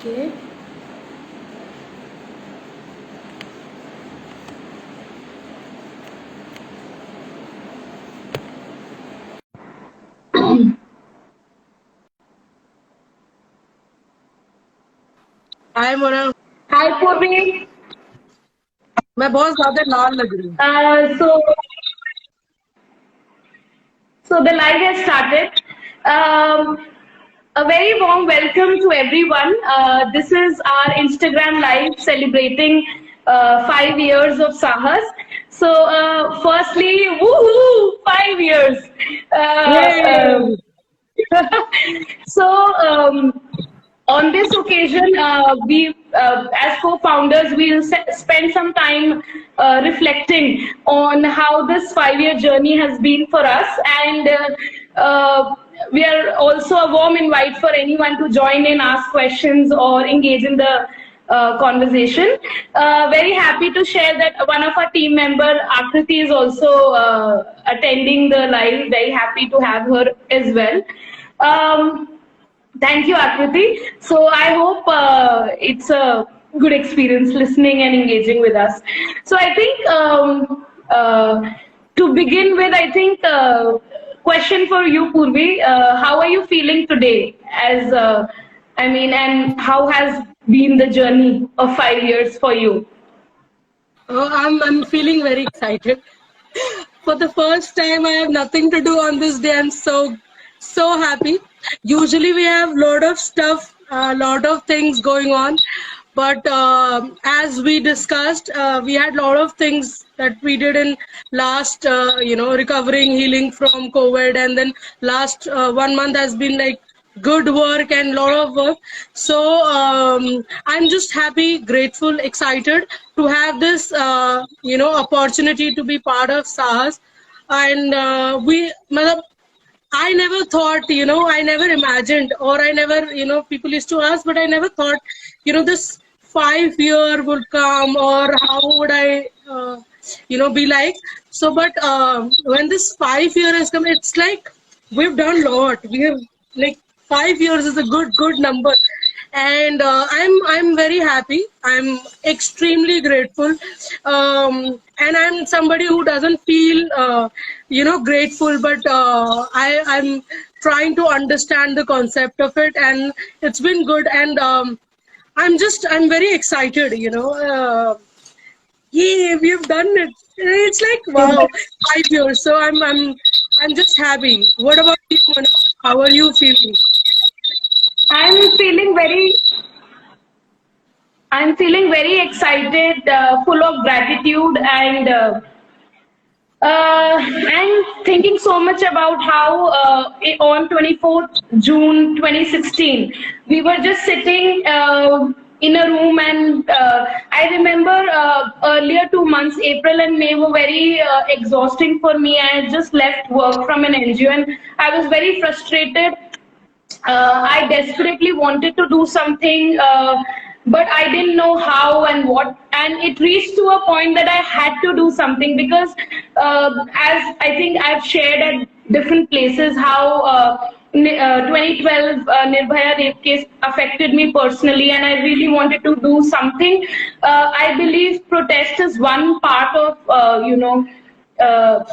Okay. हाय Mona. Hi, Purvi. मैं बहुत ज्यादा लाल लग रही हूँ। So the live has started. A very warm welcome to everyone. This is our Instagram live celebrating 5 years of Sahas. So, firstly, woohoo, 5 years. Yay! So, on this occasion, as co-founders, we'll spend some time reflecting on how this 5-year journey has been for us, and we are also a warm invite for anyone to join in, ask questions, or engage in the conversation. Very happy to share that one of our team member, Akriti, is also attending the live. Very happy to have her as well. Thank you, Akriti. So I hope it's a good experience listening and engaging with us. So I think to begin with, I think question for you, Purvi, how are you feeling today? And how has been the journey of 5 years for you? I'm feeling very excited. For the first time, I have nothing to do on this day. I'm so happy. Usually we have lot of stuff, a lot of things going on, but as we discussed, we had lot of things that we did in last, recovering, healing from COVID, and then last 1 month has been like good work and lot of work. So I'm just happy, grateful, excited to have this opportunity to be part of Sahas. And I never thought, I never imagined, or I never, people used to ask, but I never thought, this 5 year would come, or how would I, be like. So, but when this 5 year has come, it's like we've done a lot. We have like 5 years is a good number, and I'm very happy. I'm extremely grateful, and I'm somebody who doesn't feel grateful, but I'm trying to understand the concept of it, and it's been good. And I'm very excited. Yeah, we've done it. It's like wow, 5 years. So I'm just happy. What about you, Mona? How are you feeling? I'm feeling very I'm feeling very excited, full of gratitude, and I'm thinking so much about how on 24th June 2016, we were just sitting in a room, and I remember earlier 2 months, April and May, were very exhausting for me. I had just left work from an NGO, and I was very frustrated. I desperately wanted to do something, but I didn't know how and what. And it reached to a point that I had to do something because, as I think I've shared at different places, how 2012 Nirbhaya rape case affected me personally, and I really wanted to do something. I believe protest is one part of,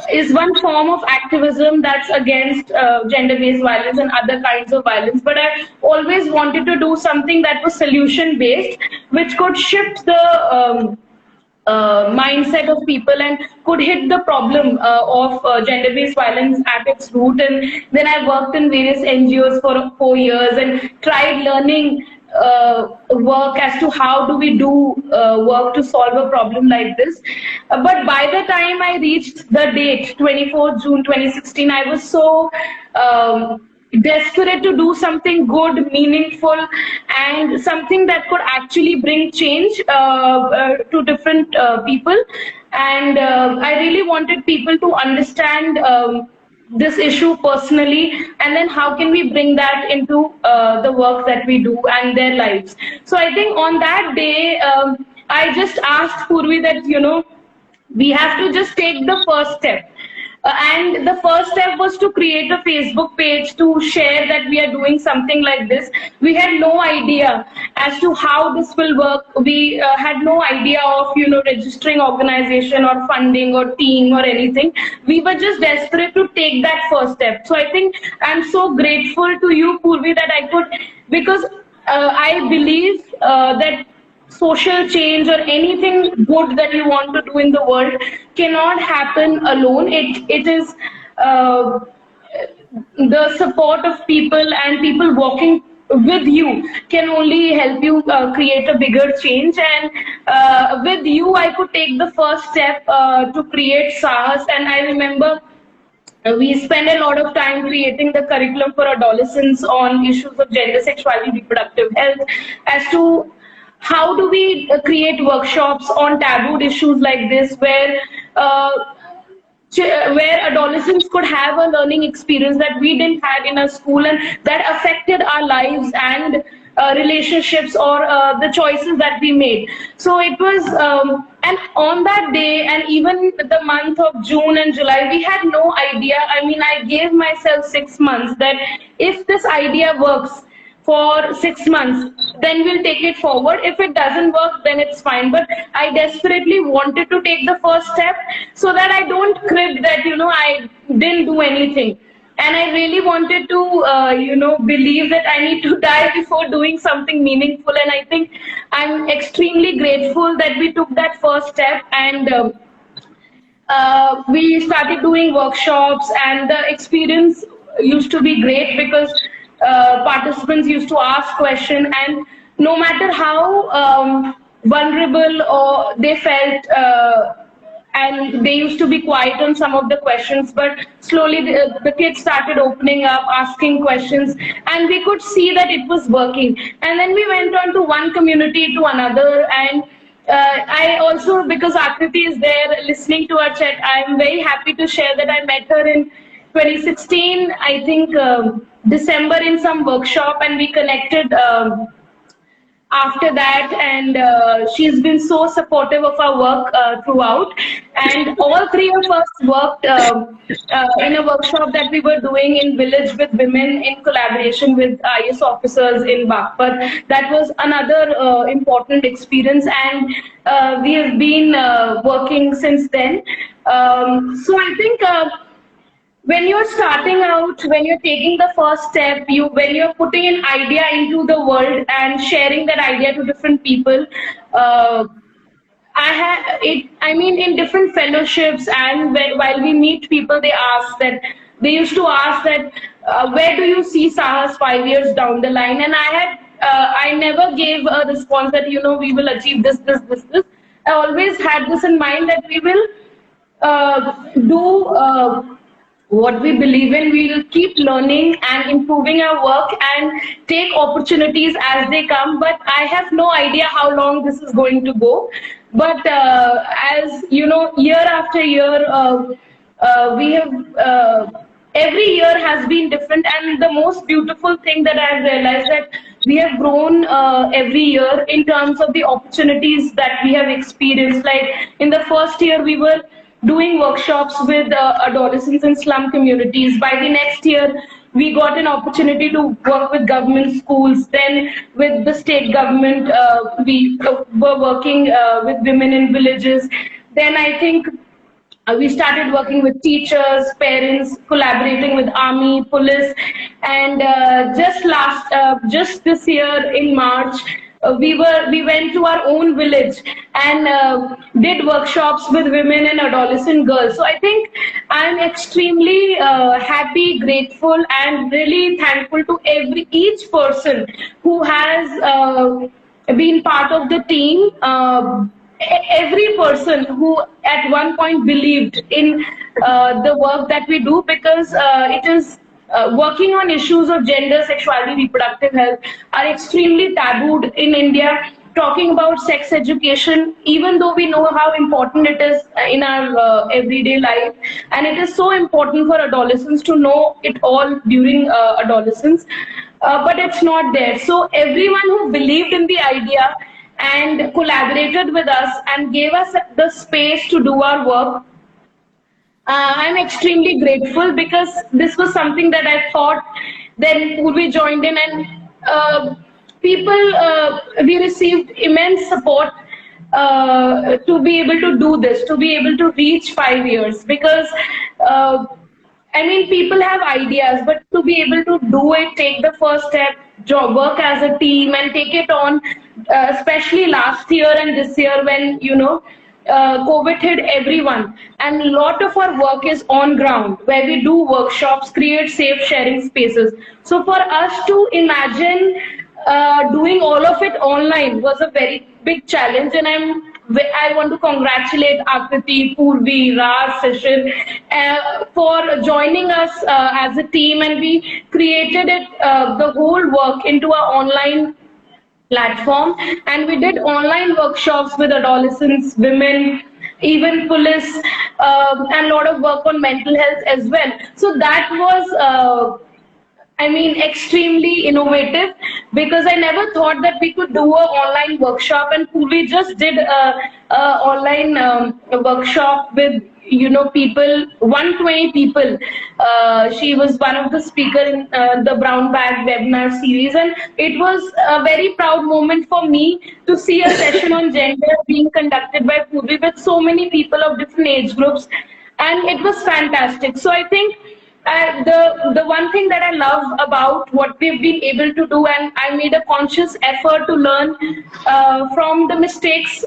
is one form of activism that's against gender-based violence and other kinds of violence. But I always wanted to do something that was solution-based, which could shift the mindset of people and could hit the problem of gender-based violence at its root. And then I worked in various NGOs for 4 years and tried learning work as to how do we do work to solve a problem like this. But by the time I reached the date, 24th June 2016, I was so desperate to do something good, meaningful, and something that could actually bring change to different people. And I really wanted people to understand this issue personally, and then how can we bring that into the work that we do and their lives. So I think on that day, I just asked Purvi that, we have to just take the first step. And the first step was to create a Facebook page to share that we are doing something like this. We had no idea. as to how this will work. We had no idea of, registering organization or funding or team or anything. We were just desperate to take that first step. So I think I'm so grateful to you, Purvi, that I could, because I believe that social change or anything good that you want to do in the world cannot happen alone. It is the support of people, and people walking with you can only help you create a bigger change. And with you, I could take the first step to create Sahas. And I remember we spend a lot of time creating the curriculum for adolescents on issues of gender, sexuality, reproductive health, as to how do we create workshops on tabooed issues like this, where adolescents could have a learning experience that we didn't have in our school, and that affected our lives and relationships, or the choices that we made. So it was, and on that day, and even the month of June and July, we had no idea. I mean, I gave myself 6 months that if this idea works for 6 months, then we'll take it forward. If it doesn't work, then it's fine. But I desperately wanted to take the first step so that I don't crib that, I didn't do anything. And I really wanted to, believe that I need to die before doing something meaningful. And I think I'm extremely grateful that we took that first step, and we started doing workshops, and the experience used to be great because participants used to ask questions, and no matter how vulnerable or they felt, and they used to be quiet on some of the questions, but slowly the kids started opening up, asking questions, and we could see that it was working. And then we went on to one community to another, and I also, because Akriti is there listening to our chat, I'm very happy to share that I met her in 2016, I think December, in some workshop, and we connected after that, and she's been so supportive of our work throughout. And all three of us worked in a workshop that we were doing in village with women in collaboration with IS officers in Baghpat. That was another important experience, and we have been working since then. So I think when you're starting out, when you're taking the first step, when you're putting an idea into the world and sharing that idea to different people, in different fellowships, and while we meet people, they used to ask that, where do you see Sahas 5 years down the line? And I never gave a response that, we will achieve this. I always had this in mind, that we will do what we believe in. We will keep learning and improving our work and take opportunities as they come. But I have no idea how long this is going to go. But as year after year, we have every year has been different. And the most beautiful thing that I've realized, that we have grown every year in terms of the opportunities that we have experienced. Like in the first year, we were doing workshops with adolescents in slum communities. By the next year, we got an opportunity to work with government schools. Then with the state government, we were working with women in villages. Then I think we started working with teachers, parents, collaborating with army, police. And just this year in March, we went to our own village and did workshops with women and adolescent girls. So I think I'm extremely happy, grateful, and really thankful to each person who has been part of the team. Every person who at one point believed in the work that we do, because it is working on issues of gender, sexuality, reproductive health are extremely tabooed in India. Talking about sex education, even though we know how important it is in our everyday life, and it is so important for adolescents to know it all during adolescence, but it's not there. So everyone who believed in the idea and collaborated with us and gave us the space to do our work, I'm extremely grateful, because this was something that I thought then Purvi joined in, and people, we received immense support to be able to do this, to be able to reach 5 years, because uh, I mean, people have ideas, but to be able to do it, take the first step, job, work as a team, and take it on, especially last year and this year when, COVID hit everyone. And a lot of our work is on ground, where we do workshops, create safe sharing spaces. So for us to imagine doing all of it online was a very big challenge, and I want to congratulate Akriti, Purvi, Raj, Session for joining us as a team, and we created it, the whole work into our online platform, and we did online workshops with adolescents, women, even police, and a lot of work on mental health as well. So that was I mean, extremely innovative, because I never thought that we could do an online workshop, and we just did a online workshop with people, 120 people. She was one of the speaker in the Brown Bag webinar series, and it was a very proud moment for me to see a session on gender being conducted by Purvi with so many people of different age groups, and it was fantastic. So I think the one thing that I love about what we've been able to do, and I made a conscious effort to learn from the mistakes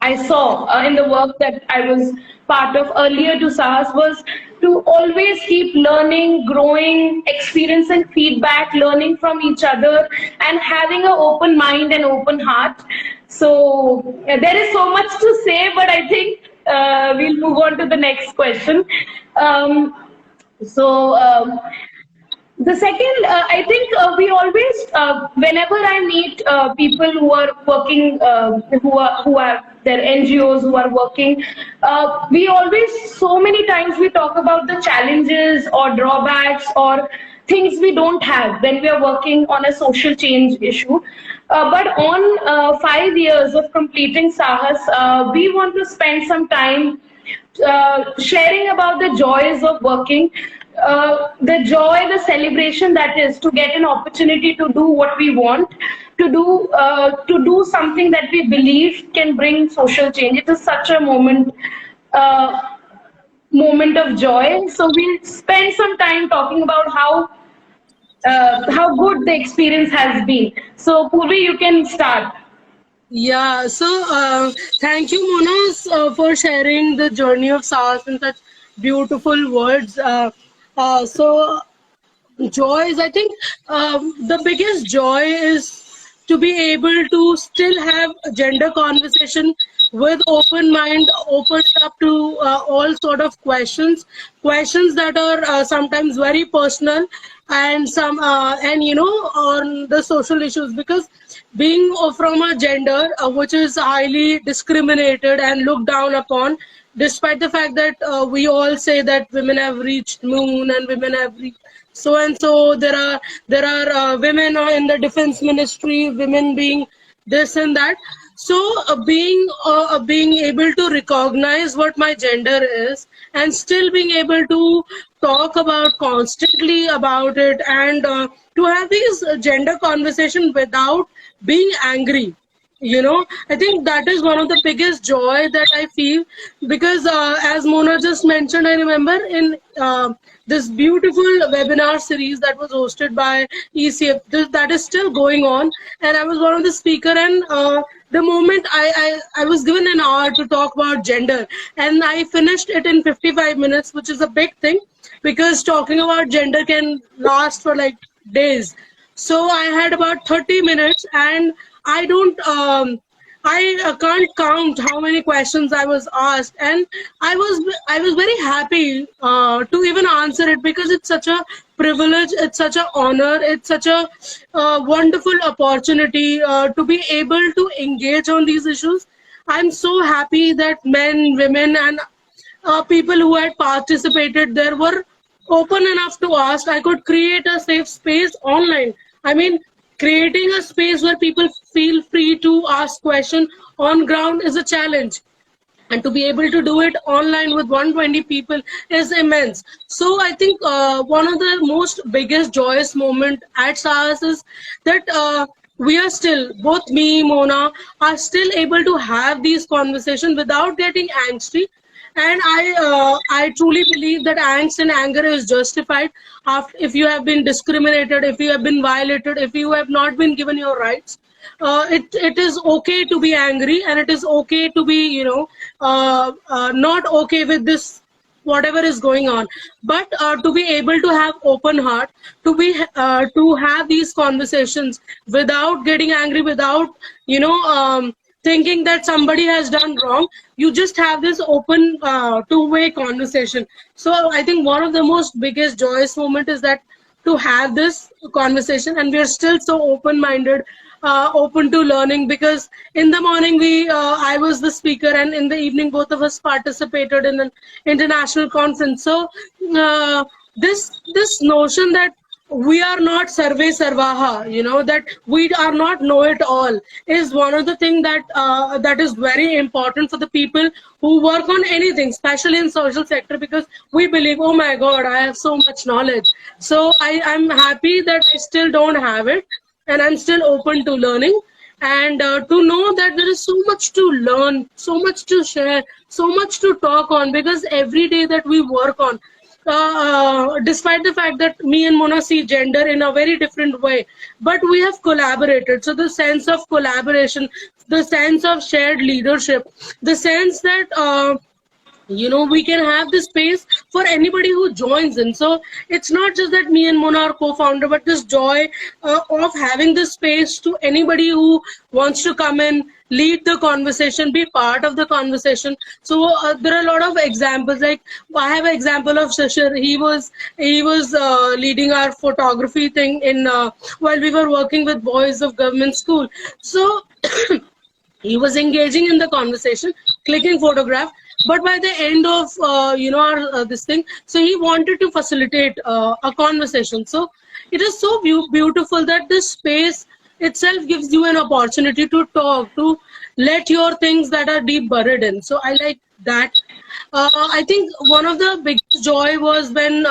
I saw in the work that I was part of earlier to SAHS, was to always keep learning, growing, experience and feedback, learning from each other, and having an open mind and open heart. So there is so much to say, but I think we'll move on to the next question. Um, so the second, I think we always, whenever I meet people who are working, who are their NGOs who are working, we always, so many times we talk about the challenges or drawbacks or things we don't have when we are working on a social change issue. But on 5 years of completing SAHS, we want to spend some time sharing about the joys of working, the joy, the celebration that is to get an opportunity to do what we want, to do something that we believe can bring social change. It is such a uh, moment of joy. So we'll spend some time talking about how good the experience has been. So Purvi, you can start. Yeah, so thank you, Mona, for sharing the journey of SARS in such beautiful words. So joy is, I think, the biggest joy is to be able to still have a gender conversation with open mind, opened up to all sort of questions that are sometimes very personal, and on the social issues, because being from a gender which is highly discriminated and looked down upon, despite the fact that we all say that women have reached moon and women have reached so and so, there are women in the defense ministry, women being this and that. So being able to recognize what my gender is, and still being able to talk about constantly about it, and to have these gender conversation without being angry. I think that is one of the biggest joy that I feel, because as Mona just mentioned, I remember in this beautiful webinar series that was hosted by ECF, that is still going on, and I was one of the speaker, and the moment I was given an hour to talk about gender, and I finished it in 55 minutes, which is a big thing, because talking about gender can last for like days. So I had about 30 minutes, and I don't, I can't count how many questions I was asked, and I was very happy to even answer it, because it's such a privilege, it's such an honor, it's such a wonderful opportunity to be able to engage on these issues. I'm so happy that men, women, and people who had participated there were open enough to ask. I could create a safe space online. I mean, creating a space where people feel free to ask questions on ground is a challenge. and to be able to do it online with 120 people is immense. So I think one of the most biggest joyous moment at SARS is that we are still, both me, Mona, are still able to have these conversations without getting angsty. And I truly believe that angst and anger is justified after, if you have been discriminated, if you have been violated, if you have not been given your rights. It is okay to be angry, and it is okay to be, not okay with this whatever is going on, but to be able to have open heart, to have these conversations without getting angry, without thinking that somebody has done wrong. You just have this open two-way conversation. So I think one of the most biggest joyous moment is that to have this conversation, and we are still so open-minded, open to learning, because in the morning I was the speaker, and in the evening both of us participated in an international conference. So this notion that we are not sarve sarvaha, that we are not know it all, is one of the things that is very important for the people who work on anything, especially in social sector, because we believe, oh my God, I have so much knowledge. So I'm happy that I still don't have it, and I'm still open to learning, and to know that there is so much to learn, so much to share, so much to talk on, because every day that we work on, despite the fact that me and Mona see gender in a very different way, but we have collaborated. So the sense of collaboration, the sense of shared leadership, the sense that we can have this space for anybody who joins in. So it's not just that me and Mona are co-founder, but this joy of having this space to anybody who wants to come in, lead the conversation, be part of the conversation. So there are a lot of examples. Like I have an example of Shashir. He was leading our photography thing in while we were working with boys of government school. So he was engaging in the conversation, clicking photograph. But by the end of our this thing, so he wanted to facilitate a conversation. So it is so beautiful that this space itself gives you an opportunity to talk, to let your things that are deep buried in. So I like that. I think one of the biggest joy was when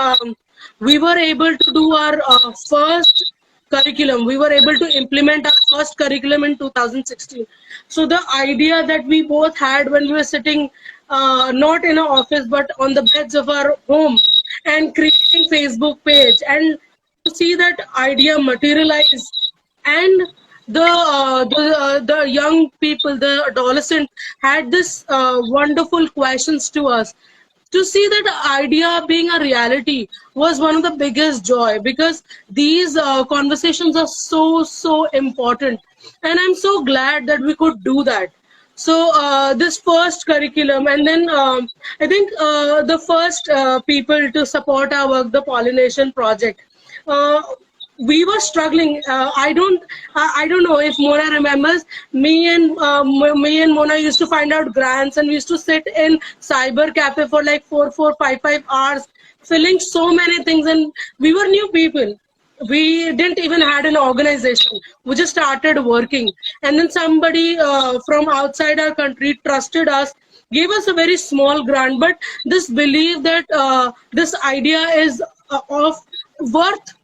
we were able to do our first curriculum. We were able to implement our first curriculum in 2016. So the idea that we both had when we were sitting not in an office but on the beds of our home and creating Facebook page, and to see that idea materialize, and the young people, the adolescent, had this wonderful questions to us. To see that idea being a reality was one of the biggest joy, because these conversations are so important, and I'm so glad that we could do that. So this first curriculum, and then I think the first people to support our work, the Pollination Project. We were struggling. I don't know if Mona remembers. Me and Mona used to find out grants, and we used to sit in cyber cafe for like 5 hours, filling so many things, and we were new people. We didn't even had an organization. We just started working, and then somebody from outside our country trusted us, gave us a very small grant, but this belief that this idea is of worth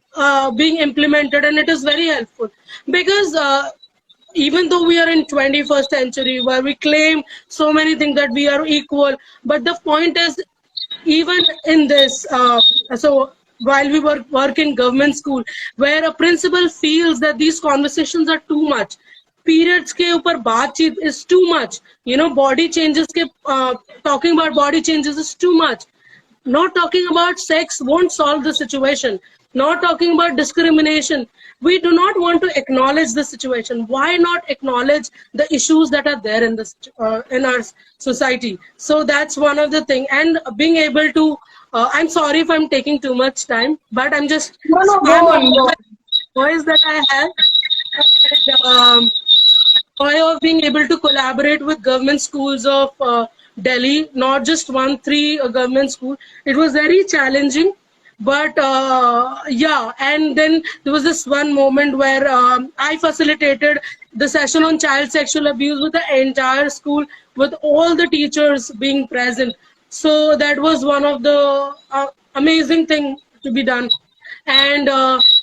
being implemented, and it is very helpful, because even though we are in 21st century where we claim so many things that we are equal, but the point is, even in this, so while we work in government school, where a principal feels that these conversations are too much, periods ke upar baatcheet is too much, body changes ke talking about body changes is too much, not talking about sex won't solve the situation, not talking about discrimination. We do not want to acknowledge the situation. Why not acknowledge the issues that are there in this in our society? So that's one of the things. And being able to, I'm sorry if I'm taking too much time, but I'm just No, go on. voice that I have. And, joy of being able to collaborate with government schools of Delhi, not just 3 government schools. It was very challenging, But yeah, and then there was this one moment where I facilitated the session on child sexual abuse with the entire school, with all the teachers being present. So that was one of the amazing thing to be done. And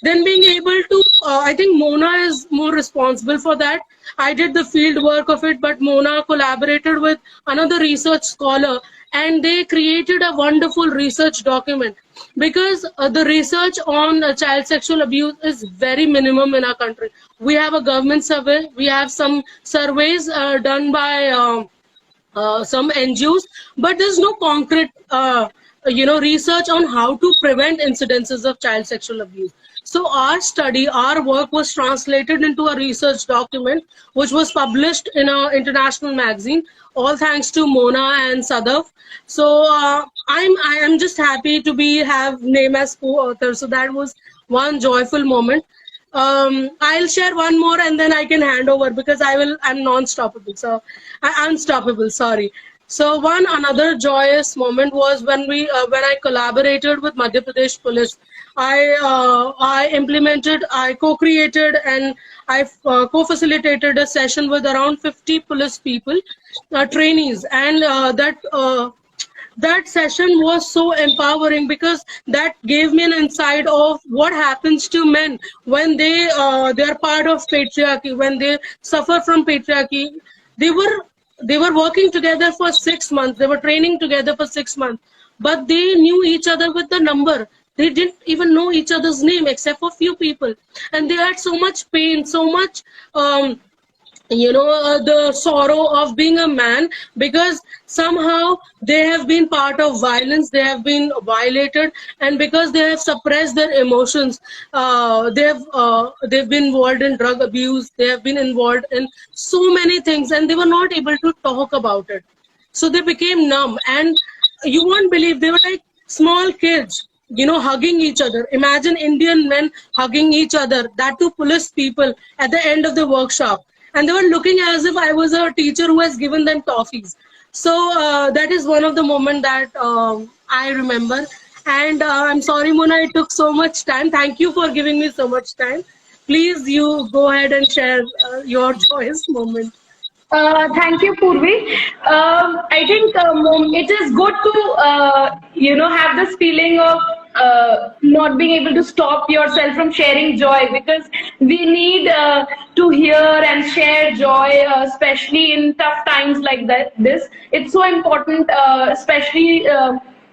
then being able to, I think Mona is more responsible for that. I did the field work of it, but Mona collaborated with another research scholar, and they created a wonderful research document, because the research on child sexual abuse is very minimum in our country. We have a government survey, we have some surveys done by some NGOs, but there's no concrete, research on how to prevent incidences of child sexual abuse. So our study, our work was translated into a research document, which was published in an international magazine. All thanks to Mona and Sadaf. So I am just happy to be have name as co-author. So that was one joyful moment. I'll share one more and then I can hand over, because I'm non-stoppable. So unstoppable, sorry. So one another joyous moment was when I collaborated with Madhya Pradesh Police. I co-created and I co-facilitated a session with around 50 police people, trainees, and that session was so empowering, because that gave me an insight of what happens to men when they are part of patriarchy, when they suffer from patriarchy. They were working together for 6 months, they were training together for 6 months, but they knew each other with the number. They didn't even know each other's name except for few people, and they had so much pain, so much the sorrow of being a man, because somehow they have been part of violence, they have been violated, and because they have suppressed their emotions, they've been involved in drug abuse, they have been involved in so many things, and they were not able to talk about it. So they became numb, and you won't believe, they were like small kids, hugging each other. Imagine Indian men hugging each other, that too police people, at the end of the workshop. And they were looking as if I was a teacher who has given them toffees. So that is one of the moments that I remember. And I'm sorry, Mona, it took so much time. Thank you for giving me so much time. Please, you go ahead and share your joyous moment. Thank you, Purvi. I think it is good to have this feeling of not being able to stop yourself from sharing joy, because we need to hear and share joy, especially in tough times like that. It's so important, especially.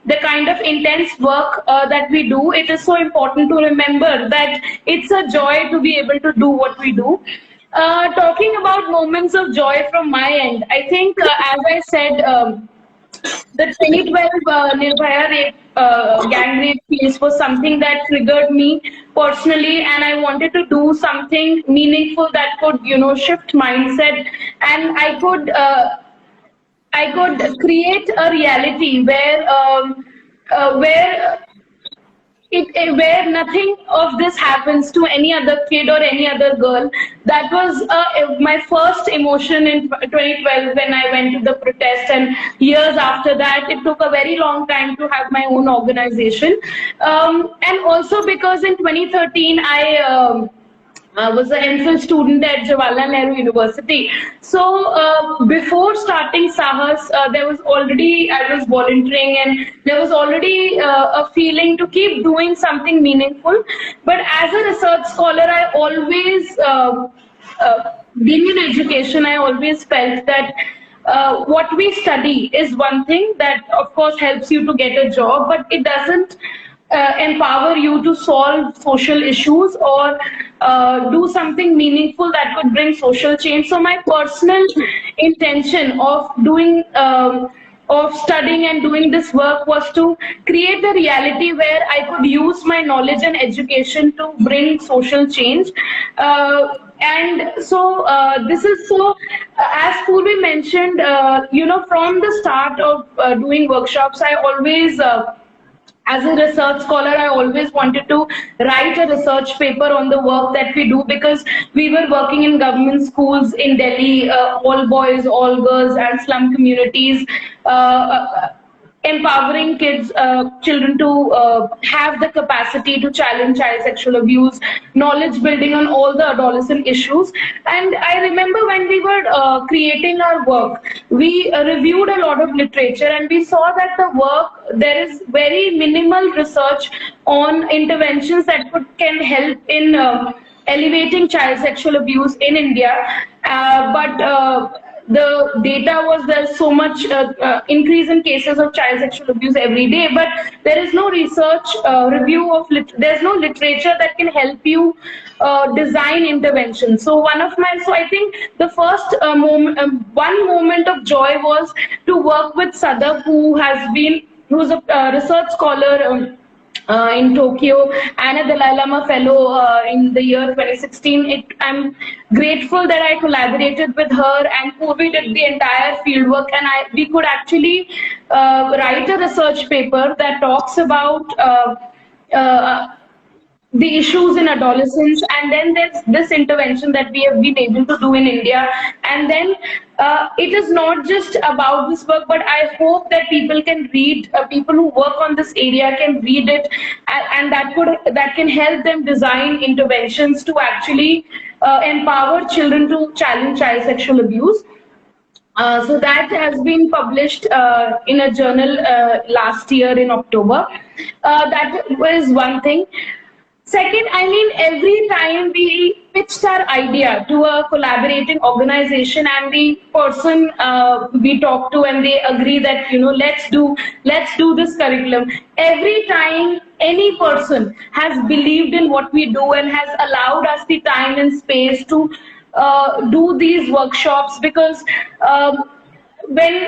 The kind of intense work that we do, it is so important to remember that it's a joy to be able to do what we do. Talking about moments of joy from my end, I think, as I said, the 2012 Nirbhaya rape, gang rape case was something that triggered me personally, and I wanted to do something meaningful that could, shift mindset, and I could create a reality where where nothing of this happens to any other kid or any other girl. That was my first emotion in 2012 when I went to the protest, and years after that, it took a very long time to have my own organization. And also because in 2013, I was an MPhil student at Jawaharlal Nehru University. So before starting Sahas, I was volunteering, and there was already a feeling to keep doing something meaningful. But as a research scholar, I always, being in education, I always felt that what we study is one thing that, of course, helps you to get a job, but it doesn't empower you to solve social issues or do something meaningful that could bring social change. So my personal intention of of studying and doing this work was to create a reality where I could use my knowledge and education to bring social change. And so this is so, as Purvi mentioned, from the start of doing workshops, I always, as a research scholar, I always wanted to write a research paper on the work that we do, because we were working in government schools in Delhi, all boys, all girls, and slum communities. empowering kids, children to have the capacity to challenge child sexual abuse, knowledge building on all the adolescent issues. And I remember when we were creating our work, we reviewed a lot of literature, and we saw that the work, there is very minimal research on interventions that can help in elevating child sexual abuse in India. But the data was there's so much increase in cases of child sexual abuse every day, but there is no research review of there's no literature that can help you design interventions. So I think the first one moment of joy was to work with Sadak, who's a research scholar in Tokyo, and a Dalai Lama fellow in the year 2016. I'm grateful that I collaborated with her, and Purvi did the entire fieldwork, and we could actually write a research paper that talks about the issues in adolescence, and then there's this intervention that we have been able to do in India. And then it is not just about this work, but I hope that people can read, people who work on this area can read it, and that can help them design interventions to actually empower children to challenge child sexual abuse. So that has been published in a journal last year in October. That was one thing. Second, I mean, every time we pitched our idea to a collaborating organization, and the person we talk to, and they agree that, let's do this curriculum. Every time any person has believed in what we do and has allowed us the time and space to do these workshops, because when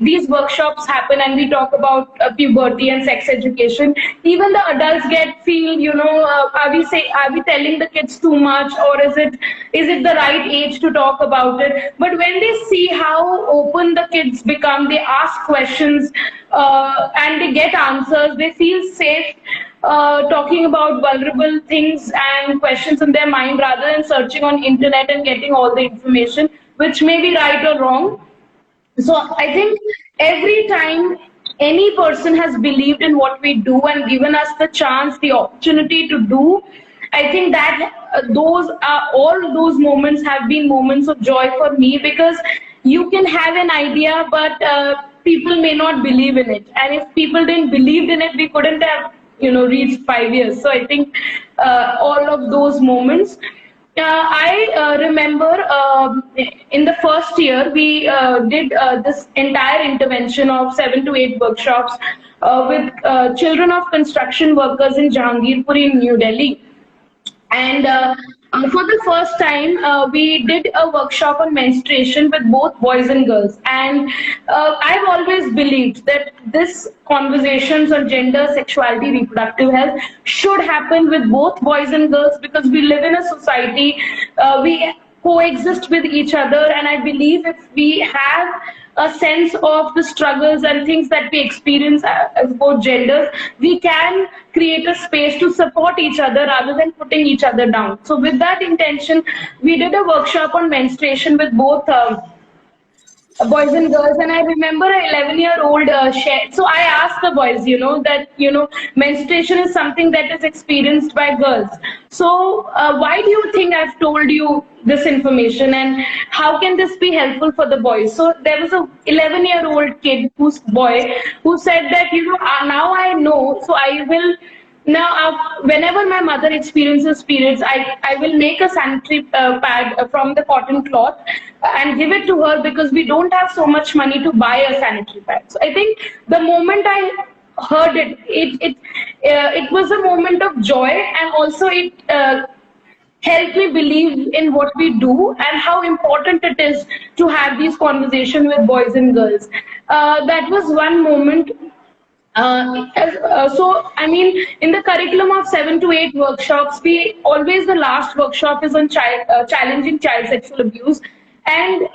these workshops happen and we talk about puberty and sex education, even the adults feel, are we telling the kids too much, or is it the right age to talk about it? But when they see how open the kids become, they ask questions and they get answers, they feel safe talking about vulnerable things and questions in their mind, rather than searching on internet and getting all the information, which may be right or wrong. So I think every time any person has believed in what we do and given us the chance, the opportunity to do, I think that all those moments have been moments of joy for me, because you can have an idea, but people may not believe in it. And if people didn't believe in it, we couldn't have, reached 5 years. So I think all of those moments. I remember in the first year, we did this entire intervention of 7 to 8 workshops with children of construction workers in Jahangirpuri in New Delhi. And for the first time, we did a workshop on menstruation with both boys and girls. And I've always believed that this conversations on gender, sexuality, reproductive health should happen with both boys and girls, because we live in a society, we coexist with each other. And I believe if we have a sense of the struggles and things that we experience as both genders, we can create a space to support each other rather than putting each other down. So with that intention, we did a workshop on menstruation with both boys and girls. And I remember an 11-year-old shared. So I asked the boys, that, menstruation is something that is experienced by girls. So why do you think I've told you this information, and how can this be helpful for the boys? So there was a 11-year-old kid who said that, now I know, so I will. Now, whenever my mother experiences periods, I will make a sanitary pad from the cotton cloth and give it to her, because we don't have so much money to buy a sanitary pad. So I think the moment I heard it was a moment of joy, and also it helped me believe in what we do and how important it is to have these conversations with boys and girls. That was one moment. So, I mean, in the curriculum of 7 to 8 workshops, the last workshop is on challenging child sexual abuse. And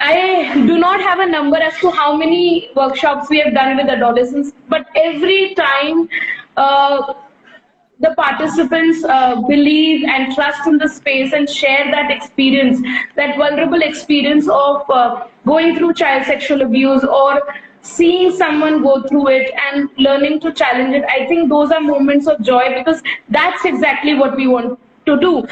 I do not have a number as to how many workshops we have done with adolescents, but every time the participants believe and trust in the space and share that experience, that vulnerable experience of going through child sexual abuse or seeing someone go through it and learning to challenge it. I think those are moments of joy because that's exactly what we want to do.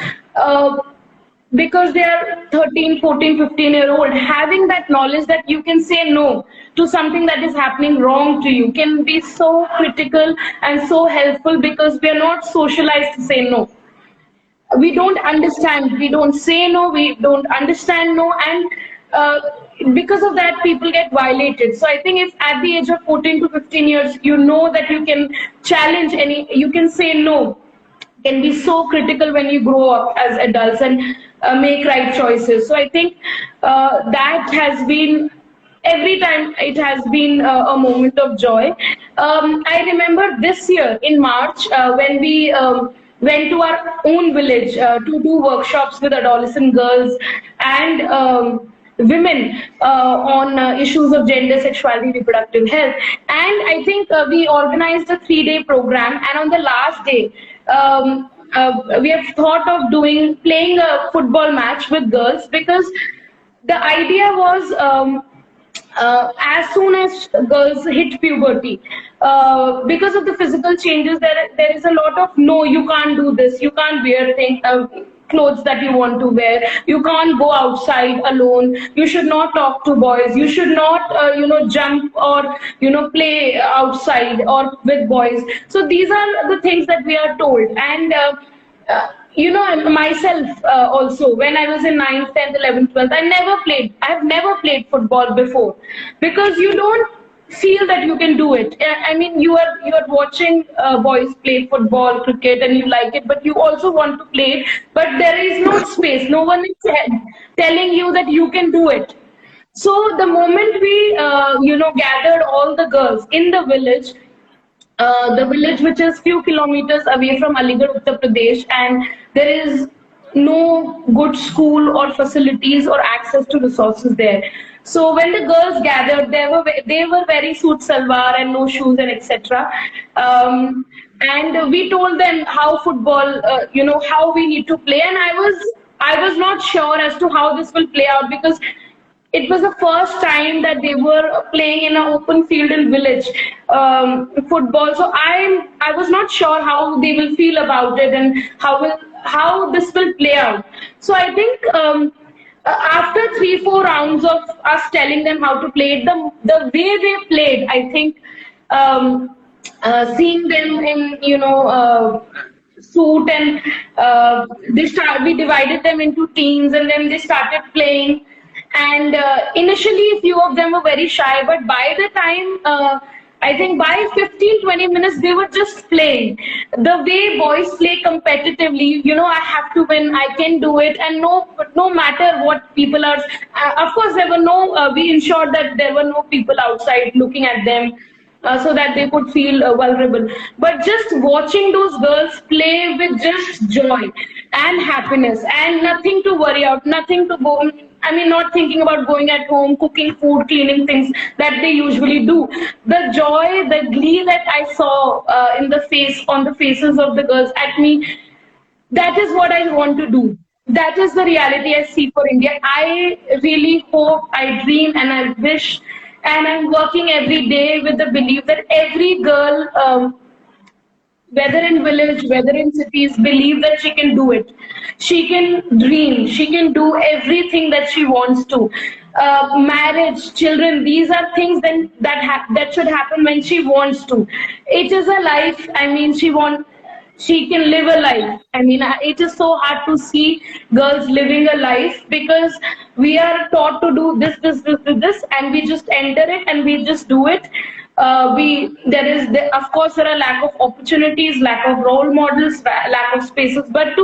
Because they are 13, 14, 15-year old, having that knowledge that you can say no to something that is happening wrong to you can be so critical and so helpful because we are not socialized to say no. We don't understand, we don't say no, we don't understand no, and because of that people get violated. So I think if at the age of 14 to 15 years you know that you can challenge any, you can say no, can be so critical when you grow up as adults and make right choices. So I think that has been, every time it has been a moment of joy. I remember this year in March when we went to our own village to do workshops with adolescent girls and women on issues of gender, sexuality, reproductive health. And I think we organized a 3-day program, and on the last day, we have thought of playing a football match with girls because the idea was as soon as girls hit puberty, because of the physical changes, there is a lot of no, you can't do this, you can't wear clothes that you want to wear, you can't go outside alone, you should not talk to boys, you should not jump or play outside or with boys. So these are the things that we are told. And myself also, when I was in 9th, 10th, 11th, 12th, I have never played football before because you don't feel that you can do it. I mean, you are watching boys play football, cricket, and you like it, but you also want to play it, but there is no space. No one is telling you that you can do it. So the moment we, gathered all the girls in the village which is few kilometers away from Aligarh, Uttar Pradesh, and there is no good school or facilities or access to resources there. So when the girls gathered, they were wearing suit salwar and no shoes and etc. And we told them how football, how we need to play. And I was not sure as to how this will play out because it was the first time that they were playing in an open field in village football. So I was not sure how they will feel about it and how this will play out. So I think after 3-4 rounds of us telling them how to play it, the way they played, I think seeing them in suit and we divided them into teams and then they started playing. And initially, few of them were very shy, but by the time, I think by 15-20 minutes, they were just playing. The way boys play competitively, I have to win, I can do it, and no matter what people are. Of course, there were we ensured that there were no people outside looking at them. So that they could feel vulnerable. But just watching those girls play with just joy and happiness and nothing to worry about, nothing to go, not thinking about going at home, cooking food, cleaning things that they usually do. The joy, the glee that I saw on the faces of the girls at me, that is what I want to do. That is the reality I see for India. I really hope, I dream, and I wish. And I'm working every day with the belief that every girl, whether in village, whether in cities, believe that she can do it. She can dream. She can do everything that she wants to. Marriage, children, these are things that should happen when she wants to. It is a life. She can live a life. It is so hard to see girls living a life because we are taught to do this, and we just enter it and we just do it. Of course, there are lack of opportunities, lack of role models, lack of spaces, but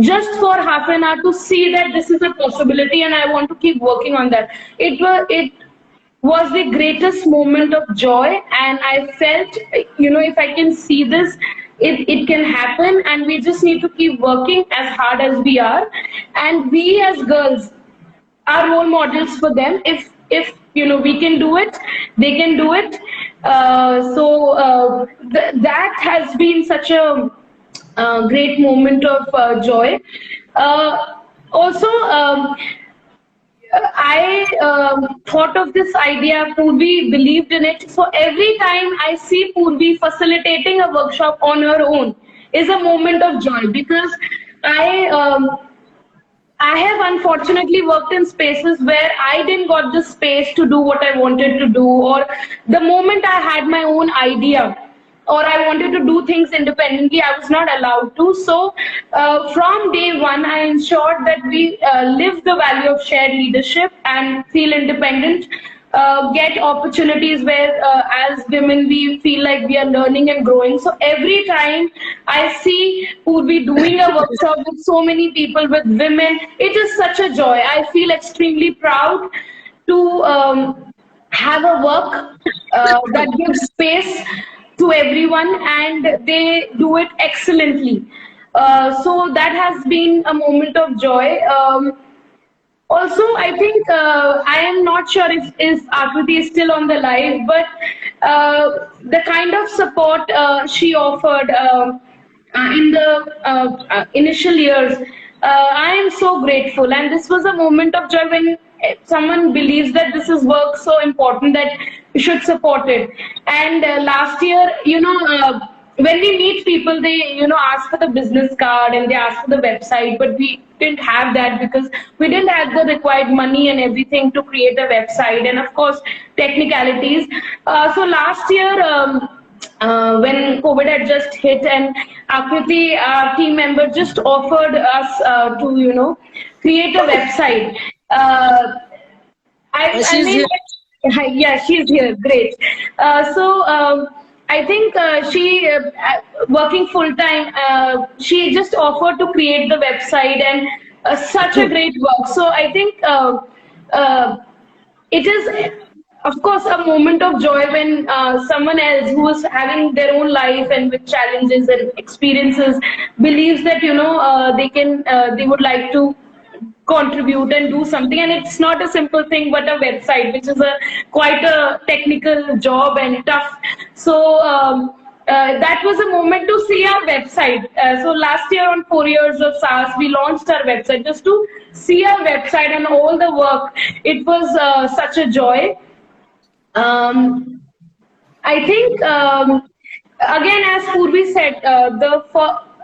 just for half an hour to see that this is a possibility and I want to keep working on that. It was the greatest moment of joy, and I felt, if I can see this, it can happen, and we just need to keep working as hard as we are, and we as girls are role models for them. If we can do it, they can do it. That has been such a great moment of joy. Also, I thought of this idea. Purvi believed in it. So every time I see Purvi facilitating a workshop on her own is a moment of joy, because I I have unfortunately worked in spaces where I didn't got the space to do what I wanted to do, or the moment I had my own idea, or I wanted to do things independently, I was not allowed to. So, from day one, I ensured that we live the value of shared leadership and feel independent. Get opportunities where, as women, we feel like we are learning and growing. So every time I see Purvi doing a workshop with so many people, with women, it is such a joy. I feel extremely proud to have a work that gives space to everyone, and they do it excellently. So that has been a moment of joy. Also, I think I am not sure if Akriti is still on the live, but the kind of support she offered in the initial years, I am so grateful. And this was a moment of joy when someone believes that this is work so important that you should support it. And last year, when we meet people, they ask for the business card and they ask for the website, but we didn't have that because we didn't have the required money and everything to create a website, and of course technicalities. So last year, when COVID had just hit, and Akriti, our team member, just offered us to create a website. I She's mean, here. yeah, she's here. Great. So I think she, working full time, she just offered to create the website, and such a great work. So I think it is, of course, a moment of joy when someone else who is having their own life and with challenges and experiences believes that they would like to contribute and do something. And it's not a simple thing but a website, which is quite a technical job and tough. So that was a moment to see our website. So last year, on 4 years of SARS, we launched our website, just to see our website and all the work. It was such a joy. I think, again, as Purvi said,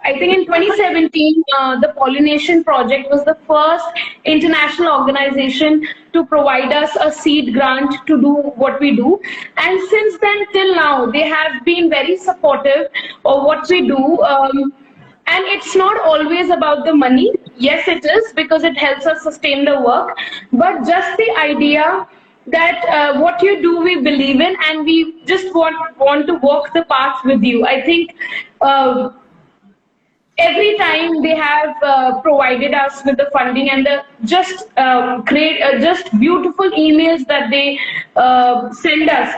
I think in 2017, the Pollination Project was the first international organization to provide us a seed grant to do what we do. And since then till now, they have been very supportive of what we do. And it's not always about the money. Yes, it is, because it helps us sustain the work. But just the idea that what you do, we believe in, and we just want to walk the path with you. I think every time they have provided us with the funding and the just beautiful emails that they send us,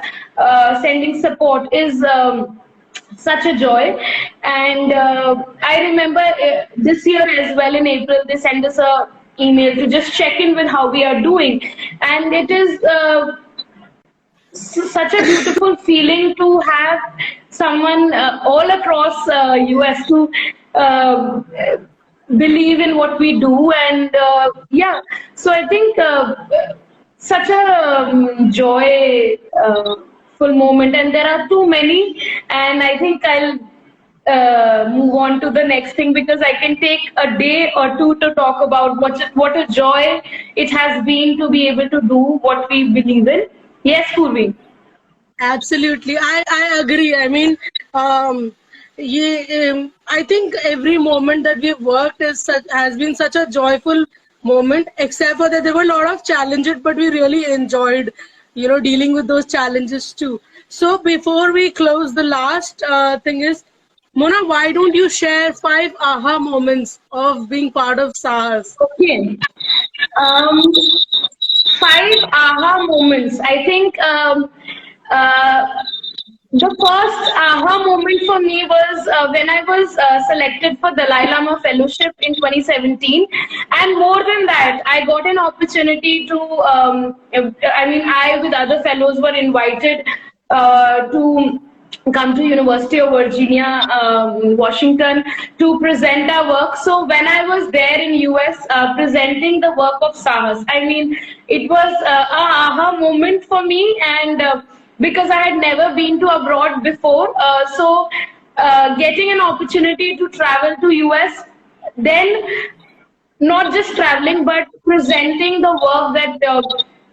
sending support is such a joy. And I remember this year as well, in April, they sent us a email to just check in with how we are doing, and it is such a beautiful feeling to have someone all across US to believe in what we do. And yeah, so I think such a joyful moment, and there are too many, and I think I'll move on to the next thing, because I can take a day or two to talk about what a joy it has been to be able to do what we believe in. Yes, Purvi. Absolutely, I agree. I mean, I think every moment that we've worked has been such a joyful moment, except for that there were a lot of challenges, but we really enjoyed, dealing with those challenges too. So before we close, the last thing is, Mona, why don't you share 5 aha moments of being part of SARS? Okay. 5 aha moments. I think the first aha moment for me was when I was selected for Dalai Lama Fellowship in 2017. And more than that, I got an opportunity to, I with other fellows were invited to come to University of Virginia, Washington, to present our work. So when I was there in US presenting the work of Sahas, I mean, it was a aha moment for me, and because I had never been to abroad before, so getting an opportunity to travel to US, then not just traveling but presenting the work that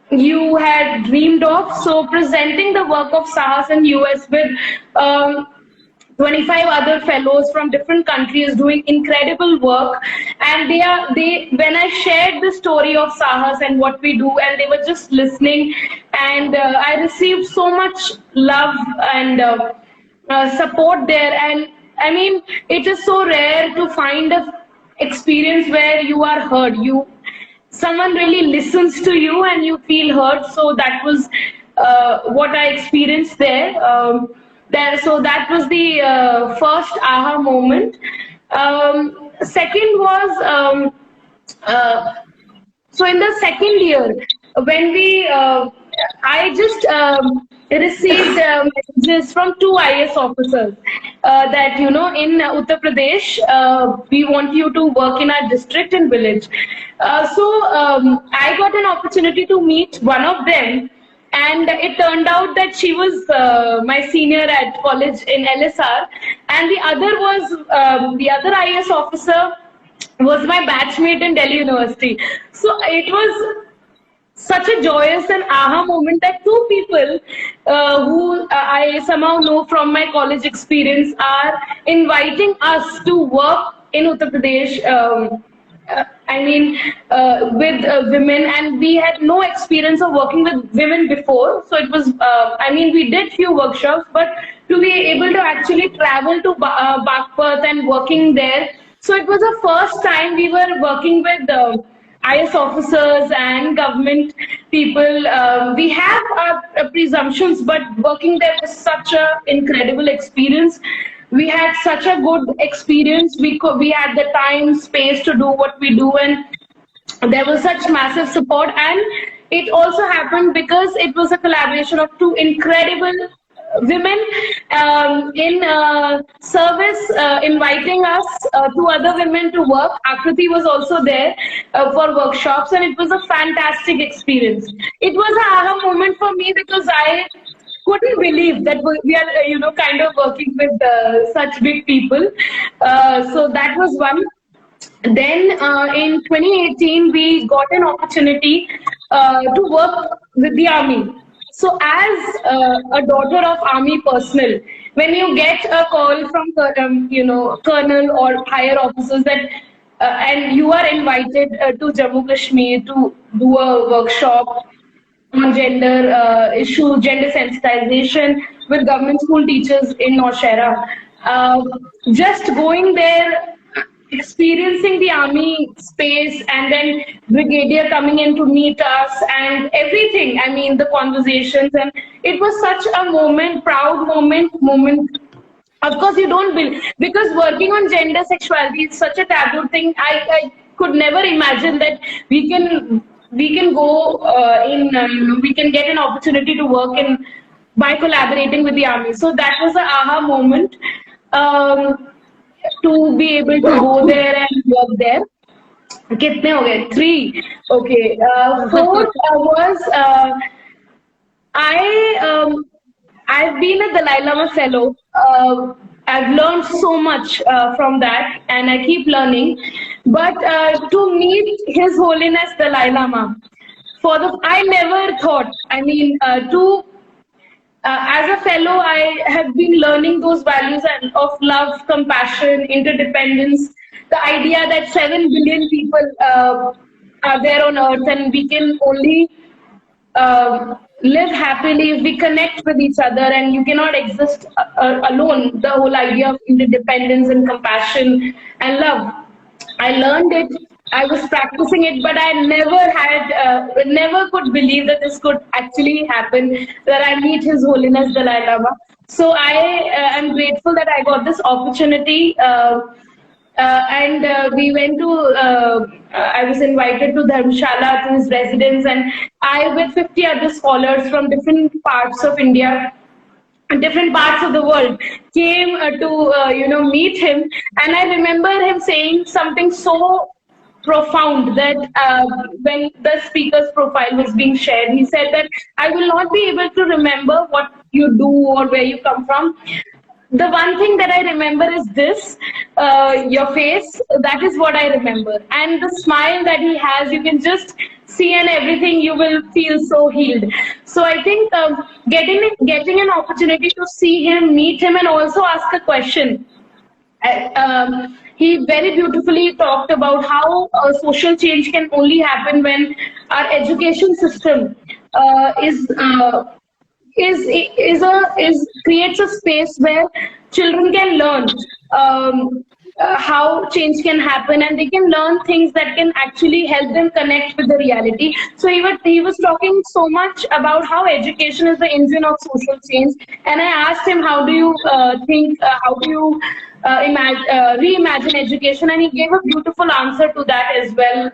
you had dreamed of. So presenting the work of Sahas in US with 25 other fellows from different countries doing incredible work, and they when I shared the story of Sahas and what we do, and they were just listening, and I received so much love and support there. And I mean, it is so rare to find a experience where you are heard, you someone really listens to you and you feel heard. So that was what I experienced there. So that was the first aha moment. Second was so in the second year, when we, I just received messages from two IS officers that, you know, in Uttar Pradesh, we want you to work in our district and village. I got an opportunity to meet one of them, and it turned out that she was my senior at college in LSR, and the other was the other IS officer was my batchmate in Delhi University. So it was such a joyous and aha moment that two people who I somehow know from my college experience are inviting us to work in Uttar Pradesh. With women, and we had no experience of working with women before. So it was, we did few workshops, but to be able to actually travel to Bagpat and working there. So it was the first time we were working with IS officers and government people. We have our presumptions, but working there was such an incredible experience. We had such a good experience. We had the time, space to do what we do, and there was such massive support. And it also happened because it was a collaboration of two incredible women in service, inviting us, two other women to work. Akriti was also there for workshops, and it was a fantastic experience. It was an aha moment for me because I couldn't believe that we are, kind of working with such big people. So that was one. Then in 2018, we got an opportunity to work with the army. So as a daughter of army personnel, when you get a call from, colonel or higher officers that, and you are invited to Jammu Kashmir to do a workshop on gender issue, gender sensitization with government school teachers in Naushera. Just going there, experiencing the army space, and then brigadier coming in to meet us and everything. I mean, the conversations, and it was such a moment, proud moment. Of course, you don't build, because working on gender sexuality is such a taboo thing. I could never imagine that we can go we can get an opportunity to work in by collaborating with the army. So that was an aha moment, to be able to go there and work there. Kitne ho gaye? 3. Okay. Fourth was I've been a Dalai Lama fellow. I've learned so much from that, and I keep learning. But to meet His Holiness Dalai Lama, I never thought. As a fellow, I have been learning those values of love, compassion, interdependence. The idea that 7 billion people are there on earth, and we can only live happily if we connect with each other, and you cannot exist alone. The whole idea of interdependence and compassion and love. I learned it. I was practicing it, but I never could believe that this could actually happen, that I meet His Holiness Dalai Lama. So I am grateful that I got this opportunity. We went to, I was invited to Dharamshala, to his residence, and I, with 50 other scholars from different parts of India, different parts of the world came to meet him, and I remember him saying something so profound that when the speaker's profile was being shared, he said that I will not be able to remember what you do or where you come from. The one thing that I remember is this, your face. That is what I remember. And the smile that he has, you can just see, and everything, you will feel so healed. So I think getting an opportunity to see him, meet him, and also ask a question. He very beautifully talked about how social change can only happen when our education system is creates a space where children can learn how change can happen, and they can learn things that can actually help them connect with the reality. So he was talking so much about how education is the engine of social change, and I asked him, how do you how do you reimagine education, and he gave a beautiful answer to that as well.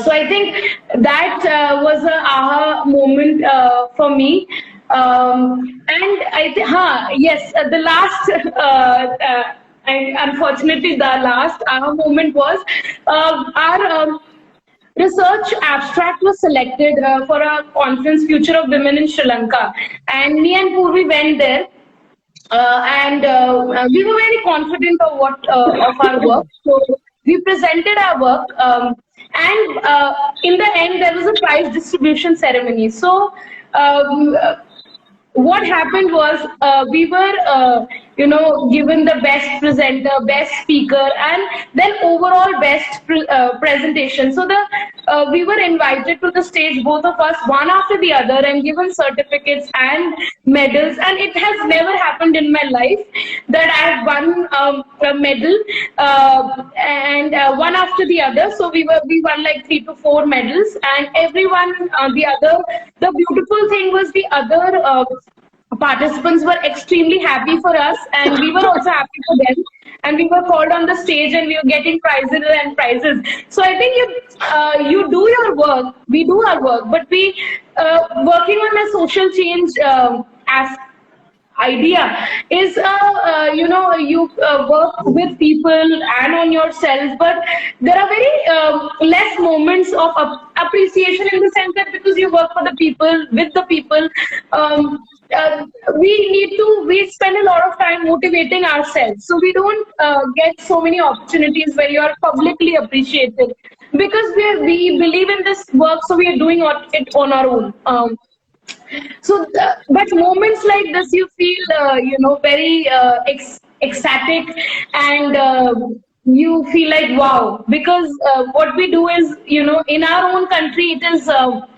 So I think that was a aha moment for me. And yes, the last, and unfortunately, the last aha moment was our research abstract was selected for a conference, Future of Women in Sri Lanka, and me and Purvi went there. And we were very confident of of our work. So we presented our work, and in the end, there was a prize distribution ceremony. So what happened was we were given the best presenter, best speaker, and then overall best presentation. So we were invited to the stage, both of us, one after the other, and given certificates and medals. And it has never happened in my life that I have won a medal and one after the other. So we won like 3 to 4 medals, and everyone the beautiful thing was the other participants were extremely happy for us, and we were also happy for them, and we were called on the stage, and we were getting prizes. So I think you do your work, we do our work, but we working on a social change as idea is you work with people and on yourself, but there are very less moments of appreciation, in the sense that because you work for the people, with the people, we spend a lot of time motivating ourselves, so we don't get so many opportunities where you are publicly appreciated, because we believe in this work, so we are doing it on our own. But moments like this, you feel, very ecstatic, and you feel like, wow, because what we do is, in our own country, it is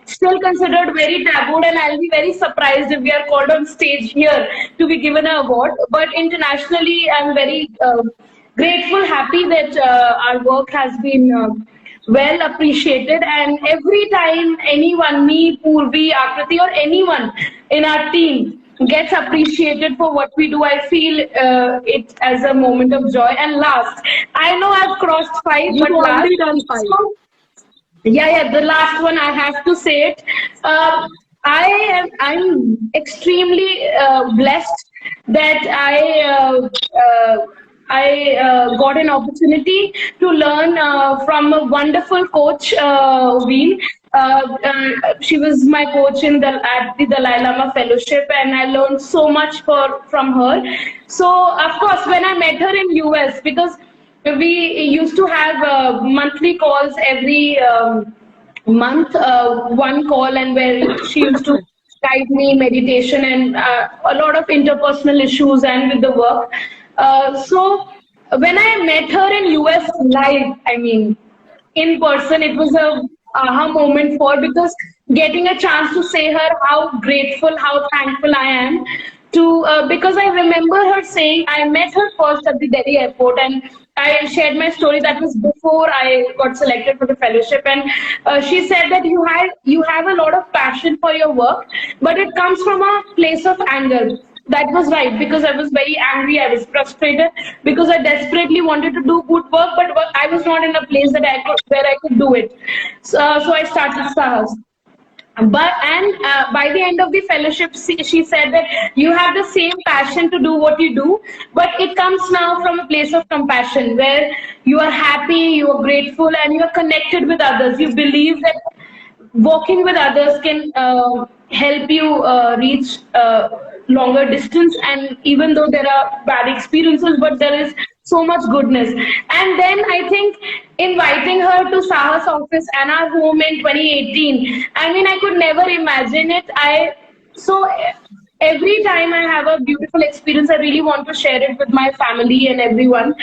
still considered very tabooed, and I'll be very surprised if we are called on stage here to be given an award. But internationally, I'm very grateful, happy that our work has been well appreciated, and every time anyone, me, Purvi, Akriti, or anyone in our team gets appreciated for what we do, I feel it as a moment of joy. And last, I know I've crossed 5, You've but already last, done 5. so, yeah, the last one, I have to say it. I'm extremely blessed that I got an opportunity to learn from a wonderful coach, Ween. She was my coach at the Dalai Lama Fellowship, and I learned so much from her. So, of course, when I met her in US, because we used to have monthly calls every month, one call, and where she used to guide me meditation and a lot of interpersonal issues and with the work. So when I met her in US live, I mean, in person, it was a aha moment because getting a chance to say her how grateful, how thankful I am to, because I remember her saying, I met her first at the Delhi airport, and I shared my story. That was before I got selected for the fellowship, and she said that you have a lot of passion for your work, but it comes from a place of anger. That was right, because I was very angry, I was frustrated, because I desperately wanted to do good work, but I was not in a place where I could do it. So I started Sahas. By the end of the fellowship, she said that you have the same passion to do what you do, but it comes now from a place of compassion where you are happy, you are grateful, and you are connected with others. You believe that walking with others can help you reach longer distance, and even though there are bad experiences, but there is so much goodness. And then I think inviting her to Sahas office and our home in 2018, I mean, I could never imagine it. So every time I have a beautiful experience, I really want to share it with my family and everyone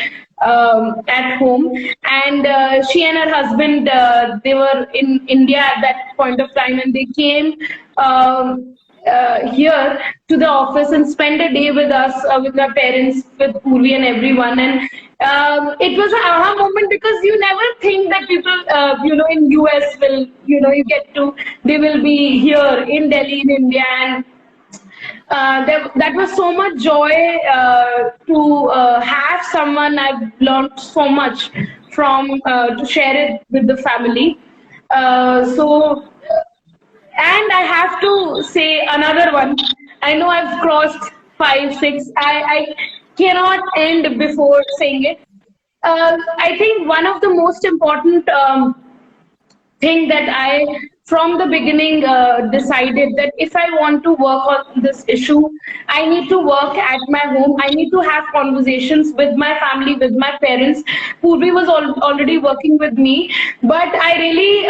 at home. And she and her husband, they were in India at that point of time, and they came here to the office and spent a day with us, with my parents, with Purvi and everyone. And it was an aha moment, because you never think that people, in US will, they will be here in Delhi, in India. And that was so much joy to have someone I've learned so much from, to share it with the family. And I have to say another one. I know I've crossed 5, 6. I cannot end before saying it. I think one of the most important thing that I, from the beginning, decided that if I want to work on this issue, I need to work at my home. I need to have conversations with my family, with my parents. Purvi was already working with me, but I really,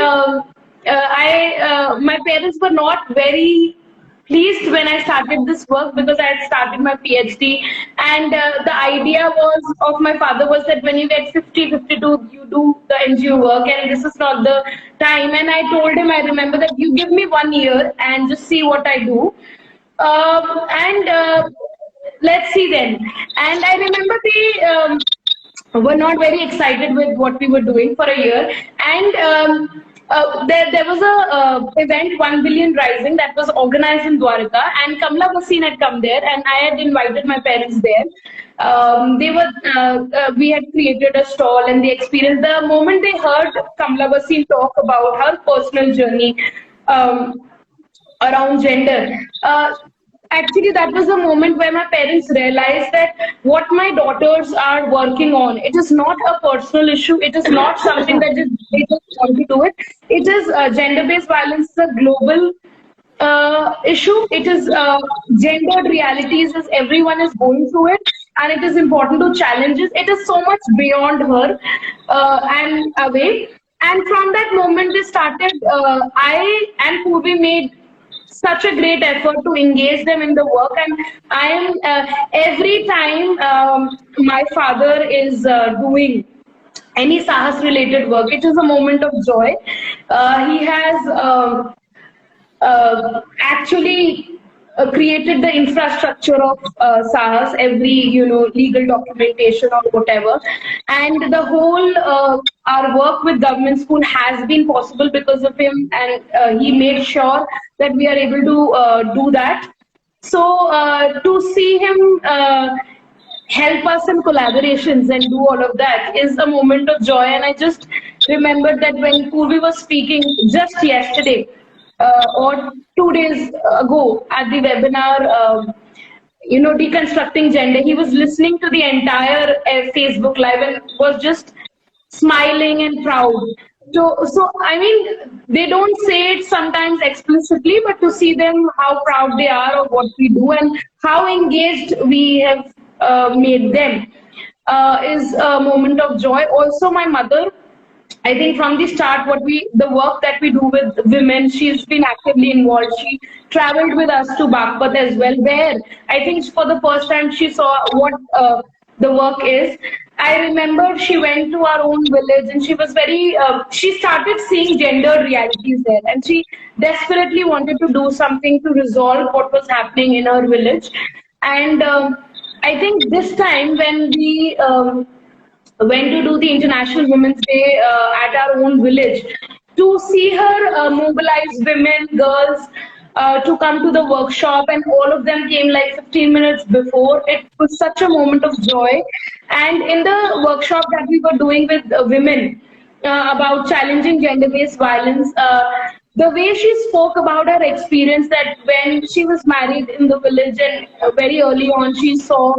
my parents were not very pleased when I started this work, because I had started my PhD, and the idea of my father was that when you get 50, 52, you do the NGO work, and this is not the time. And I told him, I remember, that you give me 1 year and just see what I do, and let's see then. And I remember they were not very excited with what we were doing for a year, and there was a event, 1 Billion Rising, that was organized in Dwarka, and Kamla Bhasin had come there, and I had invited my parents there. We had created a stall, and they experienced, the moment they heard Kamla Bhasin talk about her personal journey around gender. Actually, that was the moment where my parents realized that what my daughters are working on, it is not a personal issue. It is not something that they just want to do it. It is gender-based violence, is a global issue. It is gendered realities, as everyone is going through it, and it is important to challenge it. It is so much beyond her and away. And from that moment, they started. I and Purvi made such a great effort to engage them in the work, and I am every time my father is doing any Sahas related work, it is a moment of joy. He has actually created the infrastructure of Sahas, every legal documentation or whatever, and the whole our work with government school has been possible because of him, and he made sure that we are able to do that. So to see him help us in collaborations and do all of that is a moment of joy. And I just remembered that when Purvi was speaking just yesterday or 2 days ago at the webinar, deconstructing gender, he was listening to the entire Facebook live and was just smiling and proud. So I mean, they don't say it sometimes explicitly, but to see them how proud they are of what we do and how engaged we have made them is a moment of joy. Also, my mother, I think from the start, the work that we do with women, she's been actively involved. She traveled with us to Bagpat as well, where I think for the first time she saw what the work is. I remember she went to our own village and she was she started seeing gender realities there, and she desperately wanted to do something to resolve what was happening in her village. And I think this time when we went to do the International Women's Day at our own village, to see her mobilize women, girls, to come to the workshop, and all of them came like 15 minutes before. It was such a moment of joy. And in the workshop that we were doing with women about challenging gender-based violence, the way she spoke about her experience, that when she was married in the village and very early on she saw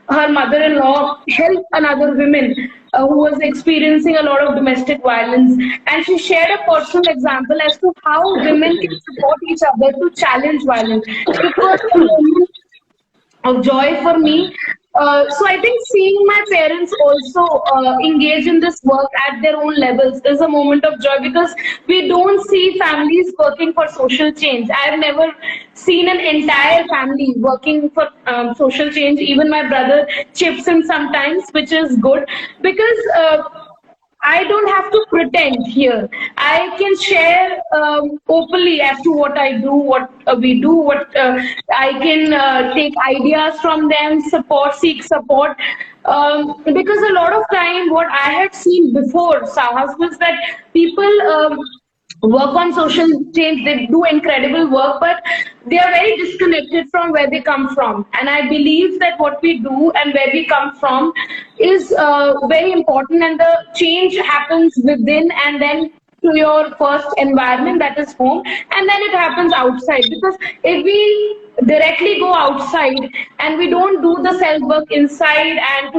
her mother-in-law help another woman who was experiencing a lot of domestic violence, and she shared a personal example as to how women can support each other to challenge violence. It was a moment of joy for me. So I think seeing my parents also engage in this work at their own levels is a moment of joy, because we don't see families working for social change. I have never seen an entire family working for social change. Even my brother chips in sometimes, which is good, because I don't have to pretend here. I can share openly as to what I do, what we do, what I can take ideas from them, seek support. Because a lot of time, what I had seen before, Sahas, was that people work on social change, they do incredible work, but they are very disconnected from where they come from. And I believe that what we do and where we come from is very important, and the change happens within and then to your first environment, that is home, and then it happens outside. Because if we directly go outside and we don't do the self work inside and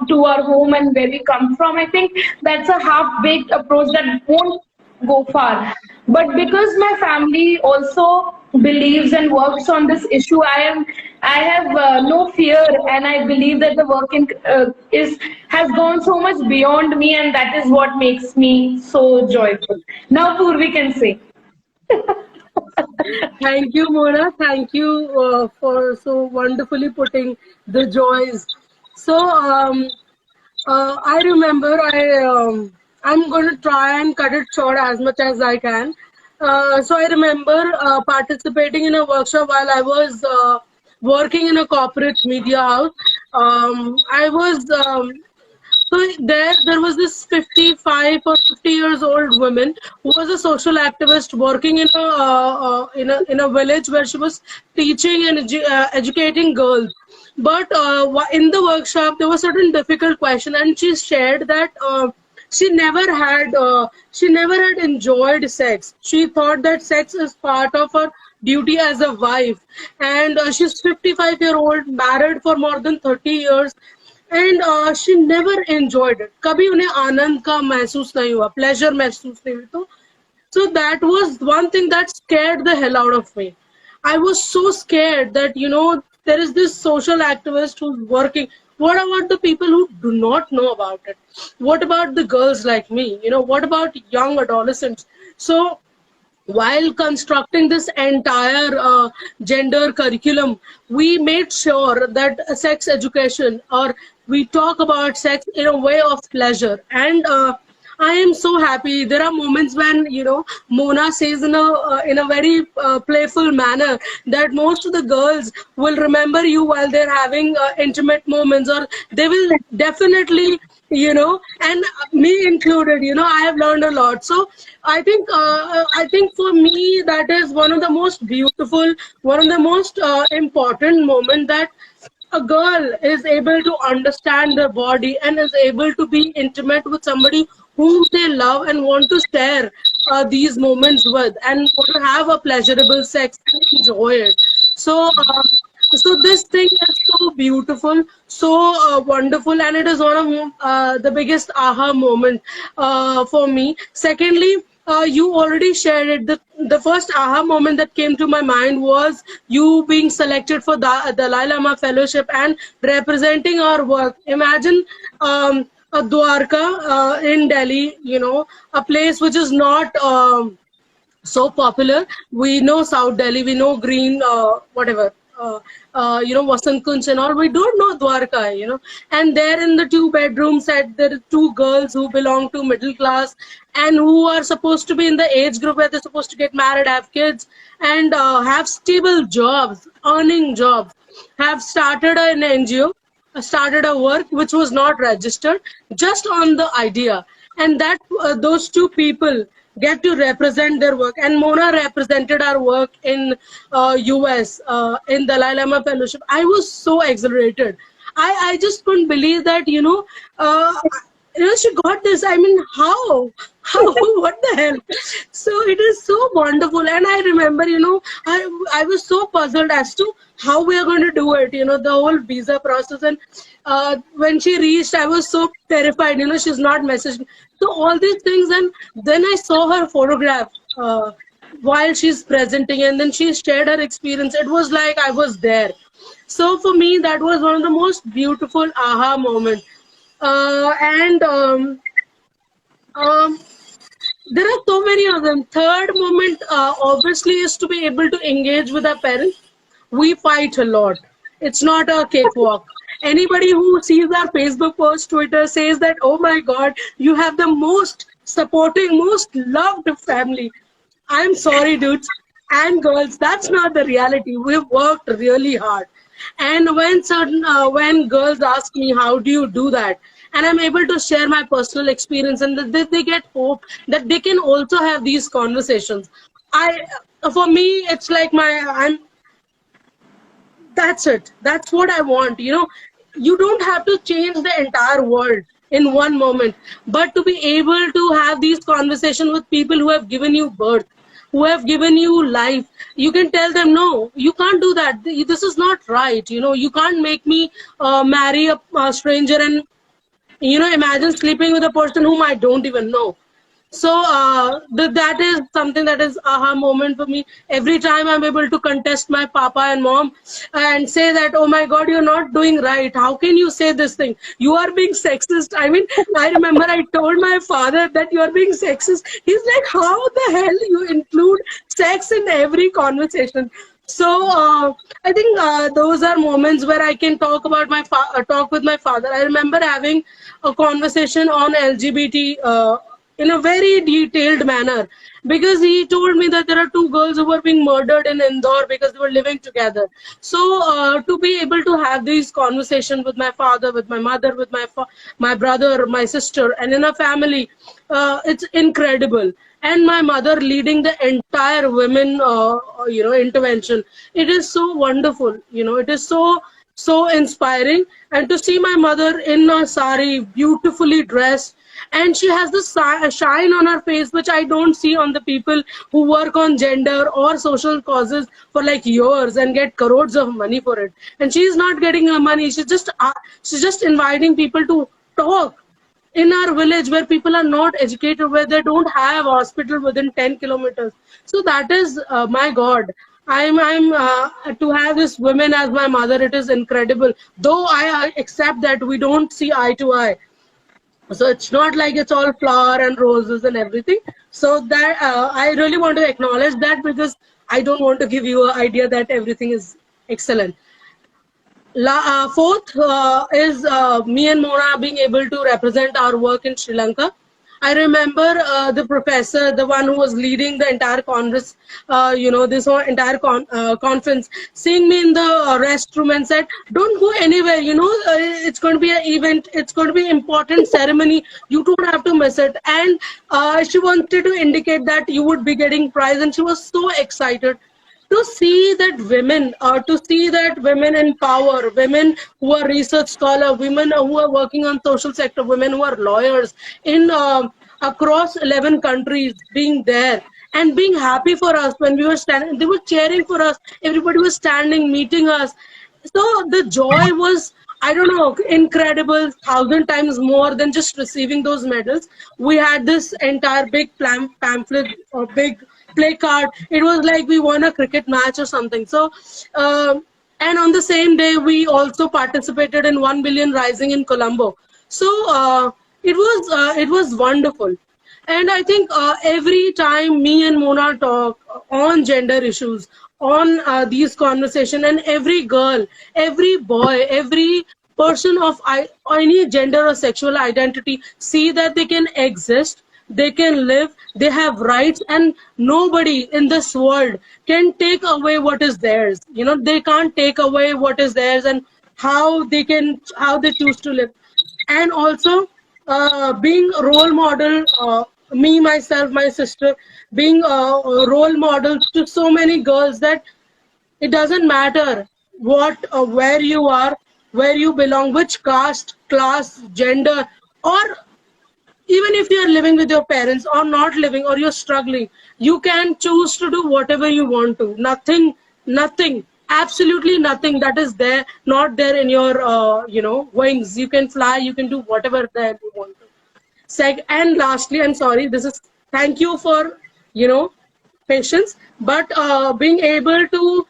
to our home and where we come from, I think that's a half baked approach that won't go far. But because my family also believes and works on this issue, I have no fear, and I believe that the work has gone so much beyond me, and that is what makes me so joyful. Now Purvi can say. Thank you, Mona. Thank you for so wonderfully putting the joys. So I remember I'm going to try and cut it short as much as I can. So I remember participating in a workshop while I was working in a corporate media house. I was so there was this 55 or 50 years old woman who was a social activist working in a village where she was teaching and educating girls. But in the workshop there was certain difficult question, and she shared that she never had enjoyed sex. She thought that sex is part of her duty as a wife, and she's 55-year-old, married for more than 30 years, and she never enjoyed it. कभी उन्हें आनंद का महसूस नहीं हुआ, pleasure महसूस नहीं हुई. So that was one thing that scared the hell out of me. I was so scared that, there is this social activist who's working. What about the people who do not know about it? What about the girls like me? What about young adolescents? So while constructing this entire gender curriculum, we made sure that sex education, or we talk about sex in a way of pleasure. And I am so happy. There are moments when, Mona says in a very playful manner that most of the girls will remember you while they're having intimate moments, or they will definitely, and me included, I have learned a lot. So I think for me, that is one of the most beautiful, one of the most important moments, that a girl is able to understand their body and is able to be intimate with somebody whom they love and want to share these moments with, and want to have a pleasurable sex and enjoy it. So this thing is so beautiful, so wonderful, and it is one of the biggest aha moment for me. Secondly, you already shared it. The first aha moment that came to my mind was you being selected for the Dalai Lama Fellowship and representing our work. Imagine a Dwarka in Delhi, a place which is not so popular. We know South Delhi, we know Green, whatever. Vasant Kunj and all. We don't know Dwarka, and there in the 2-bedroom set, there are 2 girls who belong to middle class and who are supposed to be in the age group where they're supposed to get married, have kids, and have stable jobs, earning jobs, have started an NGO, started a work which was not registered, just on the idea. And that those 2 people get to represent their work, and Mona represented our work in US in Dalai Lama Fellowship. I was so exhilarated. I just couldn't believe that she got this. I mean, how, what the hell? So it is so wonderful. And I remember, I was so puzzled as to how we are going to do it, the whole visa process. And when she reached, I was so terrified, she's not messaged me. So all these things. And then I saw her photograph while she's presenting, and then she shared her experience. It was like I was there. So for me, that was one of the most beautiful aha moments. And there are so many of them. Third moment, obviously, is to be able to engage with our parents. We fight a lot. It's not a cakewalk. Anybody who sees our Facebook post, Twitter, says that, oh my God, you have the most supporting, most loved family. I'm sorry, dudes and girls, that's not the reality. We've worked really hard. And when girls ask me, how do you do that? And I'm able to share my personal experience, and that they get hope that they can also have these conversations. For me, it's like that's it. That's what I want. You don't have to change the entire world in one moment, but to be able to have these conversations with people who have given you birth, who have given you life. You can tell them, no, you can't do that. This is not right. You can't make me marry a stranger and, imagine sleeping with a person whom I don't even know. So that is something that is aha moment for me. Every time I'm able to contest my papa and mom and say that, oh my God, you're not doing right. How can you say this thing? You are being sexist. I mean, I remember I told my father that you're being sexist. He's like, how the hell you include sex in every conversation? So I think those are moments where I can talk about talk with my father. I remember having a conversation on LGBT in a very detailed manner, because he told me that there are two girls who were being murdered in Indore because they were living together. So to be able to have these conversations with my father, with my mother, with my brother, my sister, and in a family, it's incredible. And my mother leading the entire women, intervention. It is so wonderful. It is so inspiring. And to see my mother in a sari, beautifully dressed, and she has this shine on her face, which I don't see on the people who work on gender or social causes for like years and get crores of money for it. And she's not getting her money. She's just inviting people to talk in our village where people are not educated, where they don't have a hospital within 10 kilometers. So that is, my God, I'm to have this woman as my mother, it is incredible. Though I accept that we don't see eye to eye. So it's not like it's all flower and roses and everything. So that I really want to acknowledge that, because I don't want to give you an idea that everything is excellent. Fourth is me and Mona being able to represent our work in Sri Lanka. I remember the professor, the one who was leading the entire congress, this whole entire conference, seeing me in the restroom and said, don't go anywhere, it's going to be an event, it's going to be an important ceremony, you don't have to miss it. And she wanted to indicate that you would be getting prize, and she was so excited to see that women in power, women who are research scholars, women who are working on social sector, women who are lawyers in across 11 countries being there and being happy for us when we were standing. They were cheering for us. Everybody was standing, meeting us. So the joy was, I don't know, incredible, 1,000 times more than just receiving those medals. We had this entire big pamphlet or big play card. It was like we won a cricket match or something. So, and on the same day, we also participated in 1 Billion Rising in Colombo. So it was wonderful. And I think every time me and Mona talk on gender issues, on these conversations, and every girl, every boy, every person of any gender or sexual identity see that they can exist, they can live, they have rights, and nobody in this world can take away what is theirs. They can't take away what is theirs and how they choose to live. And also being a role model, me, myself, my sister, being a role model to so many girls, that it doesn't matter where you are, where you belong, which caste, class, gender, or even if you are living with your parents or not living, or you're struggling, you can choose to do whatever you want to. Nothing, absolutely nothing that is there, not there in your, wings. You can fly, you can do whatever that you want to. And lastly, I'm sorry, this is, thank you for, patience, but being able to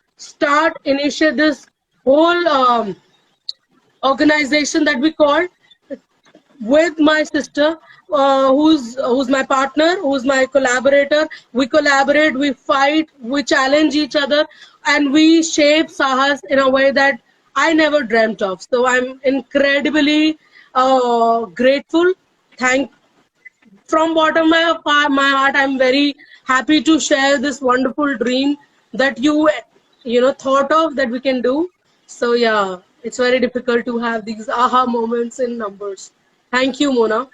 initiate this whole organization that we called, with my sister, who's my partner, who's my collaborator. We collaborate, we fight, we challenge each other, and we shape Sahas in a way that I never dreamt of. So I'm incredibly grateful. From bottom of my heart, I'm very happy to share this wonderful dream that you thought of, that we can do. So yeah, it's very difficult to have these aha moments in numbers. Thank you, Mona.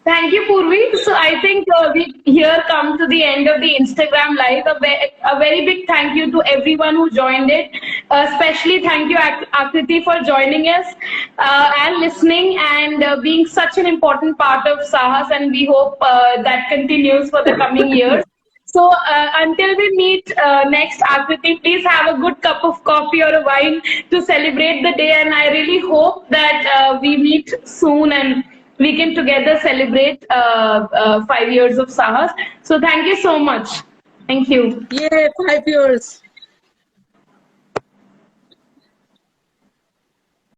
Thank you, Purvi. So I think we here come to the end of the Instagram live. A very big thank you to everyone who joined it. Especially thank you, Akriti, for joining us and listening, and being such an important part of Sahas. And we hope that continues for the coming years. So until we meet next, Akriti, please have a good cup of coffee or a wine to celebrate the day. And I really hope that we meet soon and we can together celebrate 5 years of Sahas. So thank you so much. Thank you. Yay, 5 years.